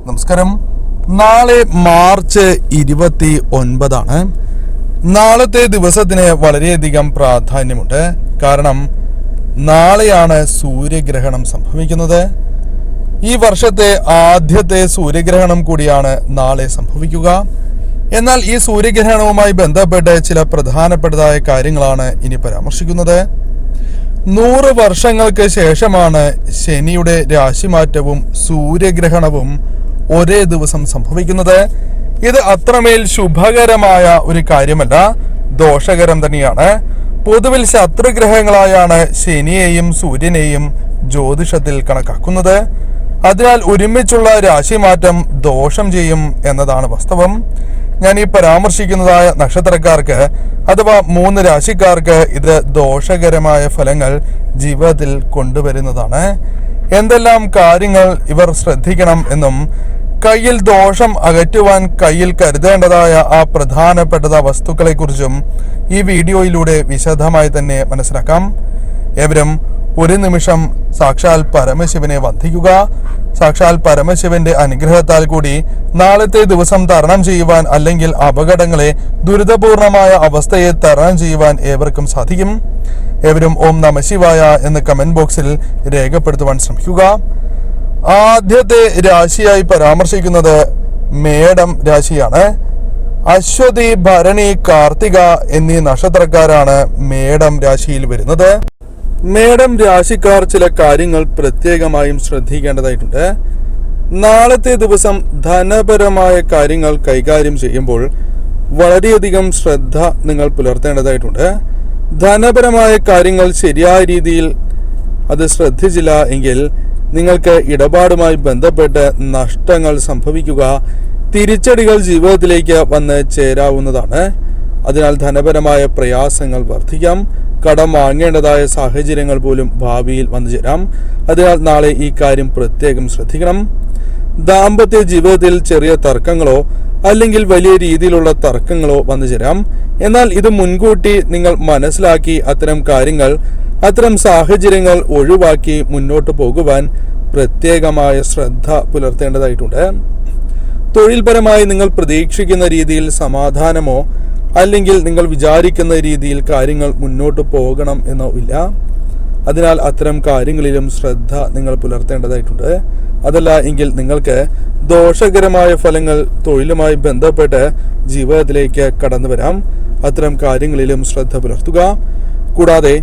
നമസ്കാരം. നാളെ മാർച്ച് 29 നാളത്തെ ദിവസത്തിന് വളരെയധികം പ്രാധാന്യമുണ്ട്. കാരണം നാളെയാണ് സൂര്യഗ്രഹണം സംഭവിക്കുന്നത്. ഈ വർഷത്തെ ആദ്യത്തെ സൂര്യഗ്രഹണം കൂടിയാണ് നാളെ സംഭവിക്കുക. എന്നാൽ ഈ സൂര്യഗ്രഹണവുമായി ബന്ധപ്പെട്ട് ചില പ്രധാനപ്പെട്ടതായ കാര്യങ്ങളാണ് ഇനി പരാമർശിക്കുന്നത്. 100 വർഷങ്ങൾക്ക് ശേഷമാണ് ശനിയുടെ രാശിമാറ്റവും സൂര്യഗ്രഹണവും ഒരേ ദിവസം സംഭവിക്കുന്നത്. ഇത് അത്രമേൽ ശുഭകരമായ ഒരു കാര്യമല്ല, ദോഷകരം തന്നെയാണ്. പൊതുവിൽ ശത്രുഗ്രഹങ്ങളായാണ് ശനിയെയും സൂര്യനെയും ജ്യോതിഷത്തിൽ കണക്കാക്കുന്നത്. അതിനാൽ ഒരുമിച്ചുള്ള രാശിമാറ്റം ദോഷം ചെയ്യും എന്നതാണ് വാസ്തവം. ഞാൻ ഈ പരാമർശിക്കുന്നതായ നക്ഷത്രക്കാർക്ക് അഥവാ 3 രാശിക്കാർക്ക് ഇത് ദോഷകരമായ ഫലങ്ങൾ ജീവിതത്തിൽ കൊണ്ടുവരുന്നതാണ്. എന്തെല്ലാം കാര്യങ്ങൾ ഇവർ ശ്രദ്ധിക്കണം എന്നും കയ്യിൽ ദോഷം അകറ്റുവാൻ കയ്യിൽ കരുതേണ്ടതായ ആ പ്രധാനപ്പെട്ട വസ്തുക്കളെ കുറിച്ചും ഈ വീഡിയോയിലൂടെ വിശദമായി തന്നെ മനസ്സിലാക്കാം. ഏവരും ഒരു നിമിഷം സാക്ഷാൽ പരമശിവനെ വന്ദിക്കുക. സാക്ഷാൽ പരമശിവന്റെ അനുഗ്രഹത്താൽ കൂടി നാളത്തെ ദിവസം തരണം ചെയ്യുവാൻ, അല്ലെങ്കിൽ അപകടങ്ങളെ, ദുരിതപൂർണമായ അവസ്ഥയെ തരണം ചെയ്യുവാൻ ഏവർക്കും സാധിക്കും. ഏവരും ഓം നമഃ ശിവായ എന്ന് കമന്റ് ബോക്സിൽ രേഖപ്പെടുത്തുവാൻ ശ്രമിക്കുക. ആദ്യത്തെ രാശിയായി പരാമർശിക്കുന്നത് മേടം രാശിയാണ്. അശ്വതി, ഭരണി, കാർത്തിക എന്നീ നക്ഷത്രക്കാരാണ് മേടം രാശിയിൽ വരുന്നത്. മേടം രാശിക്കാർ ചില കാര്യങ്ങൾ പ്രത്യേകമായും ശ്രദ്ധിക്കേണ്ടതായിട്ടുണ്ട്. നാളത്തെ ദിവസം ധനപരമായ കാര്യങ്ങൾ കൈകാര്യം ചെയ്യുമ്പോൾ വളരെയധികം ശ്രദ്ധ നിങ്ങൾ പുലർത്തേണ്ടതായിട്ടുണ്ട്. ധനപരമായ കാര്യങ്ങൾ ശരിയായ രീതിയിൽ അത് ശ്രദ്ധിച്ചില്ല എങ്കിൽ നിങ്ങൾക്ക് ഇടപാടുമായി ബന്ധപ്പെട്ട് നഷ്ടങ്ങൾ സംഭവിക്കുക, തിരിച്ചടികൾ ജീവിതത്തിലേക്ക് വന്ന് ചേരാവുന്നതാണ്. അതിനാൽ ധനപരമായ പ്രയാസങ്ങൾ വർദ്ധിക്കാം. കടം വാങ്ങേണ്ടതായ സാഹചര്യങ്ങൾ പോലും ഭാവിയിൽ വന്നു ചേരാം. അതിനാൽ നാളെ ഈ കാര്യം പ്രത്യേകം ശ്രദ്ധിക്കണം. ദാമ്പത്യ ജീവിതത്തിൽ ചെറിയ തർക്കങ്ങളോ അല്ലെങ്കിൽ വലിയ രീതിയിലുള്ള തർക്കങ്ങളോ വന്നു ചേരാം. എന്നാൽ ഇത് മുൻകൂട്ടി നിങ്ങൾ മനസ്സിലാക്കി അത്തരം സാഹചര്യങ്ങൾ ഒഴിവാക്കി മുന്നോട്ട് പോകുവാൻ പ്രത്യേകമായ ശ്രദ്ധ പുലർത്തേണ്ടതായിട്ടുണ്ട്. തൊഴിൽപരമായി നിങ്ങൾ പ്രതീക്ഷിക്കുന്ന രീതിയിൽ സമാധാനമോ അല്ലെങ്കിൽ നിങ്ങൾ വിചാരിക്കുന്ന രീതിയിൽ കാര്യങ്ങൾ മുന്നോട്ട് പോകണം എന്നോ ഇല്ല. അതിനാൽ അത്തരം കാര്യങ്ങളിലും ശ്രദ്ധ നിങ്ങൾ പുലർത്തേണ്ടതായിട്ടുണ്ട്. അതല്ല എങ്കിൽ നിങ്ങൾക്ക് ദോഷകരമായ ഫലങ്ങൾ തൊഴിലുമായി ബന്ധപ്പെട്ട് ജീവിതത്തിലേക്ക് കടന്നു വരാം. അത്തരം കാര്യങ്ങളിലും ശ്രദ്ധ പുലർത്തുക. കൂടാതെ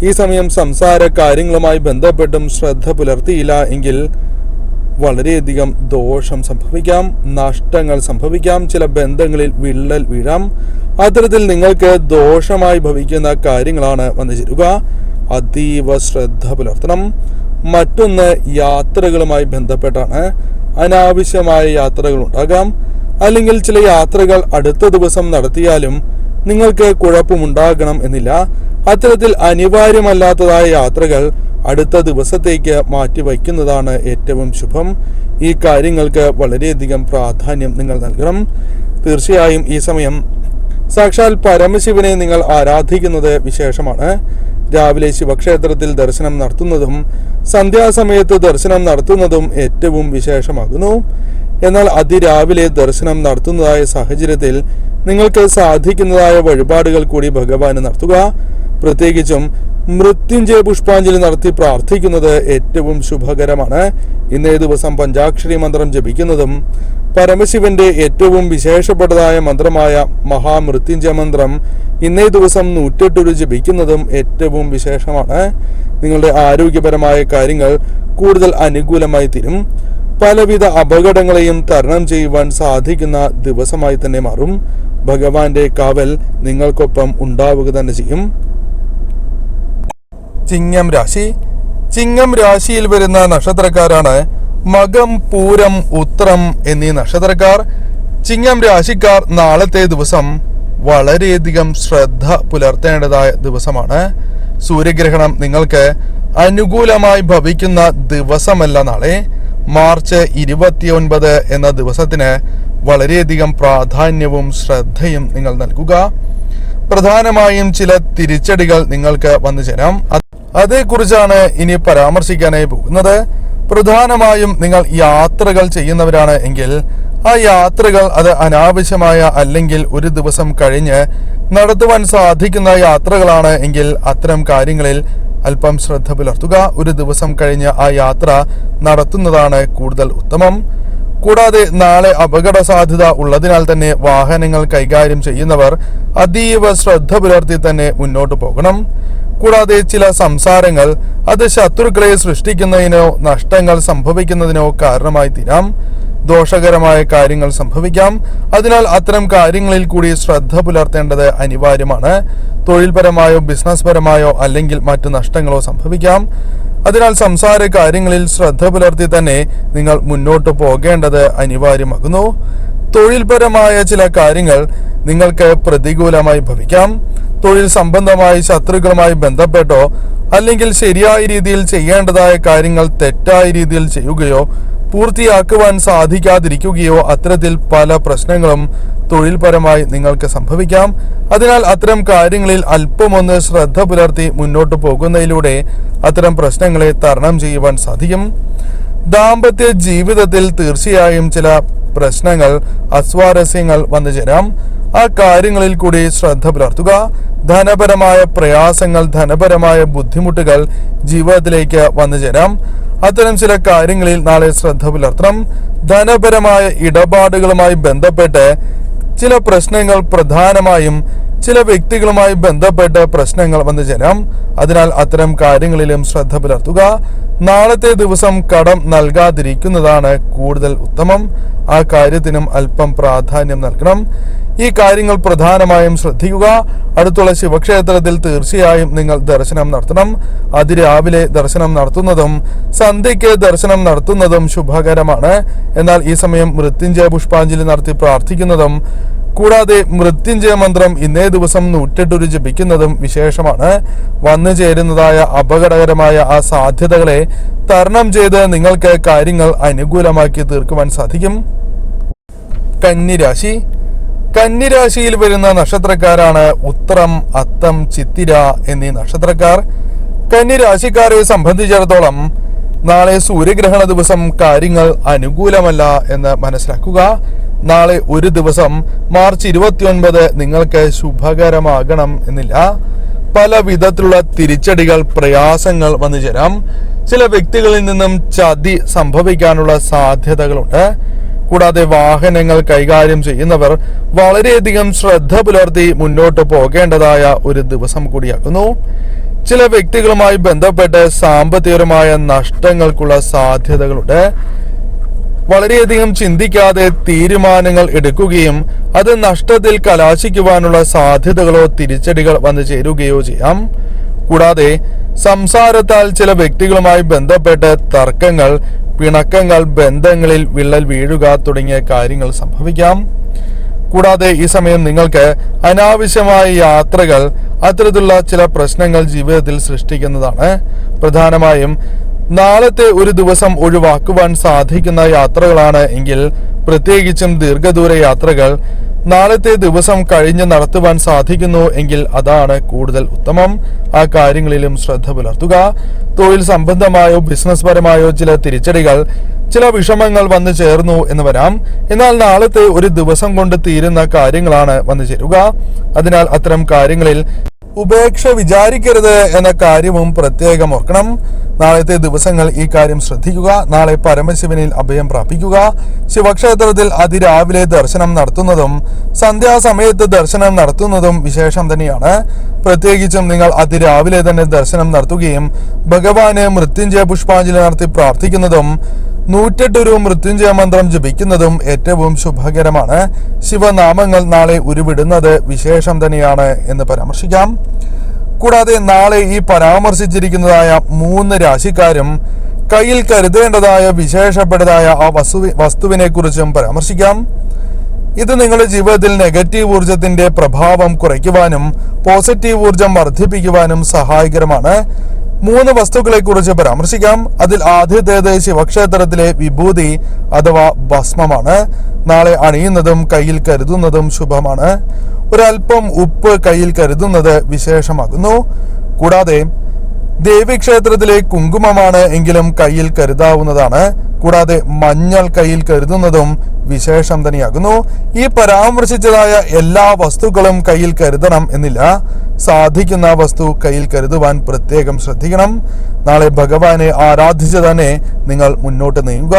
ഈ സമയം സംസാര കാര്യങ്ങളുമായി ബന്ധപ്പെട്ടും ശ്രദ്ധ പുലർത്തിയില്ല എങ്കിൽ വളരെയധികം ദോഷം സംഭവിക്കാം, നഷ്ടങ്ങൾ സംഭവിക്കാം, ചില ബന്ധങ്ങളിൽ വിള്ളൽ വീഴാം. അത്തരത്തിൽ നിങ്ങൾക്ക് ദോഷമായി ഭവിക്കുന്ന കാര്യങ്ങളാണ് വന്നു ചേരുക. അതീവ ശ്രദ്ധ പുലർത്തണം. മറ്റൊന്ന് യാത്രകളുമായി ബന്ധപ്പെട്ടാണ്. അനാവശ്യമായ യാത്രകൾ ഉണ്ടാകാം, അല്ലെങ്കിൽ ചില യാത്രകൾ അടുത്ത ദിവസം നടത്തിയാലും നിങ്ങൾക്ക് കുഴപ്പമുണ്ടാകണം എന്നില്ല. അത്തരത്തിൽ അനിവാര്യമല്ലാത്തതായ യാത്രകൾ അടുത്ത ദിവസത്തേക്ക് മാറ്റിവയ്ക്കുന്നതാണ് ഏറ്റവും ശുഭം. ഈ കാര്യങ്ങൾക്ക് വളരെയധികം പ്രാധാന്യം നിങ്ങൾ നൽകണം. തീർച്ചയായും ഈ സമയം സാക്ഷാൽ പരമശിവനെ നിങ്ങൾ ആരാധിക്കുന്നത് വിശേഷമാണ്. രാവിലെ ശിവക്ഷേത്രത്തിൽ ദർശനം നടത്തുന്നതും സന്ധ്യാസമയത്ത് ദർശനം നടത്തുന്നതും ഏറ്റവും വിശേഷമാകുന്നു. എന്നാൽ അതിരാവിലെ ദർശനം നടത്തുന്നതായ സാഹചര്യത്തിൽ നിങ്ങൾക്ക് സാധിക്കുന്നതായ വഴിപാടുകൾ കൂടി ഭഗവാന് നടത്തുക. പ്രത്യേകിച്ചും മൃത്യുഞ്ജയ പുഷ്പാഞ്ജലി നടത്തി പ്രാർത്ഥിക്കുന്നത് ഏറ്റവും ശുഭകരമാണ്. ഇന്നേ ദിവസം പഞ്ചാക്ഷരി മന്ത്രം ജപിക്കുന്നതും പരമശിവന്റെ ഏറ്റവും വിശേഷപ്പെട്ടതായ മന്ത്രമായ മഹാമൃത്യുഞ്ജയ മന്ത്രം ഇന്നേ ദിവസം 108 ജപിക്കുന്നതും ഏറ്റവും വിശേഷമാണ്. നിങ്ങളുടെ ആരോഗ്യപരമായ കാര്യങ്ങൾ കൂടുതൽ അനുകൂലമായി തീരും. പലവിധ അപകടങ്ങളെയും തരണം ചെയ്യുവാൻ സാധിക്കുന്ന ദിവസമായി തന്നെ മാറും. ഭഗവാന്റെ കാവൽ നിങ്ങൾക്കൊപ്പം ഉണ്ടാവുക തന്നെ ചെയ്യും. ചിങ്ങം രാശി. ചിങ്ങം രാശിയിൽ വരുന്ന നക്ഷത്രക്കാരാണ് മകം, പൂരം, ഉത്രം എന്നീ നക്ഷത്രക്കാർ. ചിങ്ങം രാശിക്കാർ നാളത്തെ ദിവസം വളരെയധികം ശ്രദ്ധ പുലർത്തേണ്ടതായ ദിവസമാണ്. സൂര്യഗ്രഹണം നിങ്ങൾക്ക് അനുകൂലമായി ഭവിക്കുന്ന ദിവസമല്ല നാളെ. മാർച്ച് 29 എന്ന ദിവസത്തിന് വളരെയധികം പ്രാധാന്യവും ശ്രദ്ധയും നിങ്ങൾ നൽകുക. പ്രധാനമായും ചില തിരിച്ചടികൾ നിങ്ങൾക്ക് വന്നു ചേരാം. അതേക്കുറിച്ചാണ് ഇനി പരാമർശിക്കാനായി പോകുന്നത്. പ്രധാനമായും നിങ്ങൾ യാത്രകൾ ചെയ്യുന്നവരാണ് എങ്കിൽ ആ യാത്രകൾ അത് അനാവശ്യമായ അല്ലെങ്കിൽ ഒരു ദിവസം കഴിഞ്ഞ് നടത്തുവാൻ സാധിക്കുന്ന യാത്രകളാണ് എങ്കിൽ അത്തരം കാര്യങ്ങളിൽ അല്പം ശ്രദ്ധ പുലർത്തുക. ഒരു ദിവസം കഴിഞ്ഞ് ആ യാത്ര നടത്തുന്നതാണ് കൂടുതൽ ഉത്തമം. കൂടാതെ നാളെ അപകട സാധ്യത ഉള്ളതിനാൽ തന്നെ വാഹനങ്ങൾ കൈകാര്യം ചെയ്യുന്നവർ അതീവ ശ്രദ്ധ പുലർത്തി തന്നെ മുന്നോട്ട് പോകണം. കൂടാതെ ചില സംസാരങ്ങൾ അത് ശത്രുക്കളെ സൃഷ്ടിക്കുന്നതിനോ നഷ്ടങ്ങൾ സംഭവിക്കുന്നതിനോ കാരണമായി തീരാം. ദോഷകരമായ കാര്യങ്ങൾ സംഭവിക്കാം. അതിനാൽ അത്തരം കാര്യങ്ങളിൽ കൂടി ശ്രദ്ധ പുലർത്തേണ്ടത് അനിവാര്യമാണ്. തൊഴിൽപരമായോ ബിസിനസ് പരമായോ അല്ലെങ്കിൽ മറ്റു നഷ്ടങ്ങളോ സംഭവിക്കാം. അതിനാൽ സംസാര കാര്യങ്ങളിൽ ശ്രദ്ധ പുലർത്തി തന്നെ നിങ്ങൾ മുന്നോട്ട് പോകേണ്ടത് അനിവാര്യമാകുന്നു. തൊഴിൽപരമായ ചില കാര്യങ്ങൾ നിങ്ങൾക്ക് പ്രതികൂലമായി ഭവിക്കാം. തൊഴിൽ സംബന്ധമായി ശത്രുക്കളുമായി ബന്ധപ്പെട്ടോ അല്ലെങ്കിൽ ശരിയായ രീതിയിൽ ചെയ്യേണ്ടതായ കാര്യങ്ങൾ തെറ്റായ രീതിയിൽ ചെയ്യുകയോ പൂർത്തിയാക്കുവാൻ സാധിക്കാതിരിക്കുകയോ അത്തരത്തിൽ പല പ്രശ്നങ്ങളും തൊഴിൽപരമായി നിങ്ങൾക്ക് സംഭവിക്കാം. അതിനാൽ അത്തരം കാര്യങ്ങളിൽ അല്പമൊന്ന് ശ്രദ്ധ പുലർത്തി മുന്നോട്ട് പോകുന്നതിലൂടെ അത്തരം പ്രശ്നങ്ങളെ തരണം ചെയ്യുവാൻ സാധിക്കും. ദാമ്പത്യ ജീവിതത്തിൽ തീർച്ചയായും ചില പ്രശ്നങ്ങൾ അസ്വാരസ്യങ്ങൾ വന്നു ചേരാം. ആ കാര്യങ്ങളിൽ കൂടി ശ്രദ്ധ പുലർത്തുക. ധനപരമായ പ്രയാസങ്ങൾ ധനപരമായ ബുദ്ധിമുട്ടുകൾ ജീവിതത്തിലേക്ക് വന്നു ചേരാം. അത്തരം ചില കാര്യങ്ങളിൽ നാളെ ശ്രദ്ധ പുലർത്തണം. ധനപരമായ ഇടപാടുകളുമായി ബന്ധപ്പെട്ട് ചില പ്രശ്നങ്ങൾ പ്രധാനമായും ചില വ്യക്തികളുമായി ബന്ധപ്പെട്ട് പ്രശ്നങ്ങൾ വന്നു ചേരാം. അതിനാൽ അത്തരം കാര്യങ്ങളിലും ശ്രദ്ധ പുലർത്തുക. നാളത്തെ ദിവസം കടം നൽകാതിരിക്കുന്നതാണ് കൂടുതൽ ഉത്തമം. ആ കാര്യത്തിനും അല്പം പ്രാധാന്യം നൽകണം. ഈ കാര്യങ്ങൾ പ്രധാനമായും ശ്രദ്ധിക്കുക. അടുത്തുള്ള ശിവക്ഷേത്രത്തിൽ തീർച്ചയായും നിങ്ങൾ ദർശനം നടത്തണം. അതിരാവിലെ ദർശനം നടത്തുന്നതും സന്ധ്യയ്ക്ക് ദർശനം നടത്തുന്നതും ശുഭകരമാണ്. എന്നാൽ ഈ സമയം മൃത്യുഞ്ജയ പുഷ്പാഞ്ജലി നടത്തി പ്രാർത്ഥിക്കുന്നതും കൂടാതെ മൃത്യുഞ്ജയ മന്ത്രം ഇന്നേ ദിവസം 108 ജപിക്കുന്നതും വിശേഷമാണ്. വന്നു ചേരുന്നതായ അപകടകരമായ ആ സാധ്യതകളെ തരണം ചെയ്ത് നിങ്ങൾക്ക് കാര്യങ്ങൾ അനുകൂലമാക്കി തീർക്കുവാൻ സാധിക്കും. കന്നിരാശി. കന്നിരാശിയിൽ വരുന്ന നക്ഷത്രക്കാരാണ് ഉത്രം, അത്തം, ചിത്തിര എന്നീ നക്ഷത്രക്കാർ. കന്നിരാശിക്കാരെ സംബന്ധിച്ചിടത്തോളം നാളെ സൂര്യഗ്രഹണ ദിവസം കാര്യങ്ങൾ അനുകൂലമല്ല എന്ന് മനസ്സിലാക്കുക. നാളെ ഒരു ദിവസം മാർച്ച് 29 നിങ്ങൾക്ക് ശുഭകരമാകണം എന്നില്ല. പല വിധത്തിലുള്ള തിരിച്ചടികൾ പ്രയാസങ്ങൾ വന്നു ചേരാം. ചില വ്യക്തികളിൽ നിന്നും ചതി സംഭവിക്കാനുള്ള സാധ്യതകളുണ്ട്. കൂടാതെ വാഹനങ്ങൾ കൈകാര്യം ചെയ്യുന്നവർ വളരെയധികം ശ്രദ്ധ പുലർത്തി മുന്നോട്ട് പോകേണ്ടതായ ഒരു ദിവസം കൂടിയാകുന്നു. ചില വ്യക്തികളുമായി ബന്ധപ്പെട്ട് സാമ്പത്തികപരമായ നഷ്ടങ്ങൾക്കുള്ള സാധ്യതകളുണ്ട്. വളരെയധികം ചിന്തിക്കാതെ തീരുമാനങ്ങൾ എടുക്കുകയും അത് നഷ്ടത്തിൽ കലാശിക്കുവാനുള്ള സാധ്യതകളോ തിരിച്ചടികൾ വന്നു ചേരുകയോ ചെയ്യാം. കൂടാതെ സംസാരത്താൽ ചില വ്യക്തികളുമായി ബന്ധപ്പെട്ട് തർക്കങ്ങൾ, പിണക്കങ്ങൾ, ബന്ധങ്ങളിൽ വിള്ളൽ വീഴുക തുടങ്ങിയ കാര്യങ്ങൾ സംഭവിക്കാം. കൂടാതെ ഈ സമയം നിങ്ങൾക്ക് അനാവശ്യമായ യാത്രകൾ അത്തരത്തിലുള്ള ചില പ്രശ്നങ്ങൾ ജീവിതത്തിൽ സൃഷ്ടിക്കുന്നതാണ്. പ്രധാനമായും നാളത്തെ ഒരു ദിവസം ഒഴിവാക്കുവാൻ സാധിക്കുന്ന യാത്രകളാണ് എങ്കിൽ, പ്രത്യേകിച്ചും ദീർഘദൂര യാത്രകൾ നാളത്തെ ദിവസം കഴിഞ്ഞ് നടത്തുവാൻ സാധിക്കുന്നു എങ്കിൽ അതാണ് കൂടുതൽ ഉത്തമം. ആ കാര്യങ്ങളിലും ശ്രദ്ധ പുലർത്തുക. തൊഴിൽ സംബന്ധമായോ ബിസിനസ് പരമായോ ചില തിരിച്ചടികൾ, ചില വിഷമങ്ങൾ വന്നു ചേർന്നു എന്ന് വരാം. എന്നാൽ നാളത്തെ ഒരു ദിവസം കൊണ്ട് തീരുന്ന കാര്യങ്ങളാണ് വന്നു ചേരുക. അതിനാൽ അത്തരം കാര്യങ്ങളിൽ ഉപേക്ഷ വിചാരിക്കരുത് എന്ന കാര്യവും പ്രത്യേകം ഓർക്കണം. നാളത്തെ ദിവസങ്ങൾ ഈ കാര്യം ശ്രദ്ധിക്കുക. നാളെ പരമശിവനിൽ അഭയം പ്രാപിക്കുക. ശിവക്ഷേത്രത്തിൽ അതിരാവിലെ ദർശനം നടത്തുന്നതും സന്ധ്യാസമയത്ത് ദർശനം നടത്തുന്നതും വിശേഷം തന്നെയാണ്. പ്രത്യേകിച്ചും നിങ്ങൾ അതിരാവിലെ തന്നെ ദർശനം നടത്തുകയും ഭഗവാന് മൃത്യുഞ്ജയ പുഷ്പാഞ്ജലി നടത്തി പ്രാർത്ഥിക്കുന്നതും 108 മൃത്യുഞ്ജയ മന്ത്രം ജപിക്കുന്നതും ഏറ്റവും ശുഭകരമാണ്. ശിവനാമങ്ങൾ നാളെ ഉരുവിടുന്നത് വിശേഷം തന്നെയാണ് എന്ന് പരാമർശിക്കാം. കൂടാതെ നാളെ ഈ പരാമർശിച്ചിരിക്കുന്നതായ 3 രാശിക്കാരും കയ്യിൽ കരുതേണ്ടതായ വിശേഷപ്പെട്ടതായ ആ വസ്തുവിനെ കുറിച്ചും പരാമർശിക്കാം. ഇത് നിങ്ങളുടെ ജീവിതത്തിൽ നെഗറ്റീവ് ഊർജത്തിന്റെ പ്രഭാവം കുറയ്ക്കുവാനും പോസിറ്റീവ് ഊർജം വർദ്ധിപ്പിക്കുവാനും സഹായകരമാണ്. 3 വസ്തുക്കളെ കുറിച്ച് പരാമർശിക്കാം. അതിൽ ആദ്യത്തേത് ശിവക്ഷേത്രത്തിലെ വിഭൂതി അഥവാ ഭസ്മമാണ്. നാളെ അണിയുന്നതും കയ്യിൽ കരുതുന്നതും ശുഭമാണ്. ഒരൽപ്പം ഉപ്പ് കയ്യിൽ കരുതുന്നത് വിശേഷമാകുന്നു. കൂടാതെ ദേവീക്ഷേത്രത്തിലെ കുങ്കുമമാണ് എങ്കിലും കയ്യിൽ കരുതാവുന്നതാണ്. കൂടാതെ മഞ്ഞൾ കയ്യിൽ കരുതുന്നതും വിശേഷം തന്നെയാകുന്നു. ഈ പരാമർശിച്ചതായ എല്ലാ വസ്തുക്കളും കയ്യിൽ കരുതണം എന്നില്ല. സാധിക്കുന്ന വസ്തു കയ്യിൽ കരുതുവാൻ പ്രത്യേകം ശ്രദ്ധിക്കണം. നാളെ ഭഗവാനെ ആരാധിച്ച് തന്നെ നിങ്ങൾ മുന്നോട്ട് നീങ്ങുക.